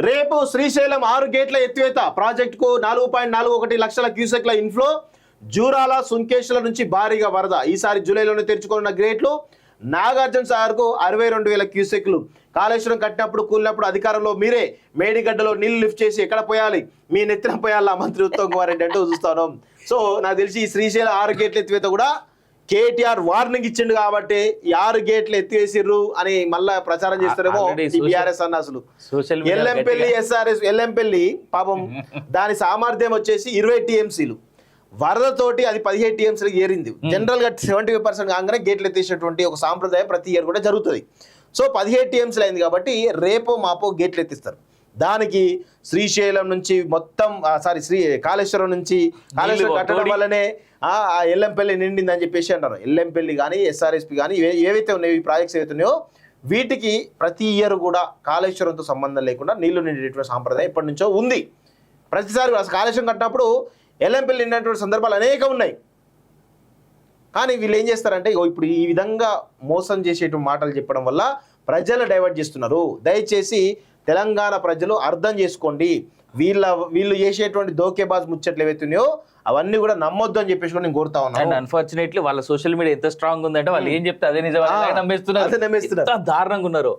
రేపు శ్రీశైలం 6 గేట్ల ఎత్తివేత ప్రాజెక్టుకు 4.41 లక్షల క్యూసెక్ల ఇన్ఫ్లో. జూరాల సుంకేశ్ల నుంచి భారీగా వరద. ఈసారి జూలైలోనే తెరుచుకున్న గేట్లు. నాగార్జున సాగర్కు 62,000 క్యూసెక్లు. కాళేశ్వరం కట్టినప్పుడు కూలినప్పుడు అధికారంలో మీరే మేడిగడ్డలో నీళ్లు లిఫ్ట్ చేసి ఎక్కడ పోయాలి, మీ నెత్తిన పోయాలా మంత్రి ఉత్తమ్ కుమార్ రెడ్డి అంటూ చూస్తాను. సో నాకు తెలిసి ఈ శ్రీశైలం 6 గేట్ల ఎత్తివేత కూడా కేటీఆర్ వార్నింగ్ ఇచ్చిండు కాబట్టి ఈ 6 గేట్లు ఎత్తివేసిర్రు అని మళ్ళా ప్రచారం చేస్తారేమో బీఆర్ఎస్ అన్న. అసలు ఎల్లంపల్లి ఎస్ఆర్ఎస్ ఎల్లంపల్లి పాపం దాని సామర్థ్యం వచ్చేసి 20 టీఎంసీలు. వరదతోటి అది 17 టీఎంసీలకు ఏరింది. జనరల్ గా 75% కాగానే గేట్లు ఎత్తేసేటువంటి ఒక సాంప్రదాయం ప్రతి ఇయర్ కూడా జరుగుతుంది. సో 17 టీఎంసీలు అయింది కాబట్టి రేపో మాపో గేట్లు ఎత్తిస్తారు. దానికి శ్రీశైలం నుంచి మొత్తం కాళేశ్వరం నుంచి కాళేశ్వరం కట్టడం వల్లనే ఆ ఎల్లంపల్లి నిండిందని చెప్పేసి అంటారు. ఎల్లంపల్లి కానీ ఎస్ఆర్ఎస్పి కానీ ఏవైతే ఉన్నాయో ఈ ప్రాజెక్ట్స్ ఏవైతే ఉన్నాయో వీటికి ప్రతి ఇయర్ కూడా కాళేశ్వరంతో సంబంధం లేకుండా నీళ్లు నిండేటువంటి సాంప్రదాయం ఎప్పటి నుంచో ఉంది. ప్రతిసారి కాళేశ్వరం కట్టినప్పుడు ఎల్లంపల్లి నిండినటువంటి సందర్భాలు అనేకం ఉన్నాయి. కానీ వీళ్ళు ఏం చేస్తారంటే ఇప్పుడు ఈ విధంగా మోసం చేసేటువంటి మాటలు చెప్పడం వల్ల ప్రజలు డైవర్ట్ చేస్తున్నారు. దయచేసి తెలంగాణ ప్రజలు అర్థం చేసుకోండి. వీళ్ళు చేసేటువంటి దోకేబాజ్ ముచ్చట్లు ఏవైతున్నాయో అవన్నీ కూడా నమ్మొద్దు అని చెప్పేసి కూడా నేను కోరుతా ఉన్నాను. అన్ఫార్చునేట్లీ వాళ్ళ సోషల్ మీడియా ఎంత స్ట్రాంగ్ ఉందంటే వాళ్ళు ఏం చెప్తే అదే నిజం నమ్మేస్తున్నారు. దారుణంగా ఉన్నారు.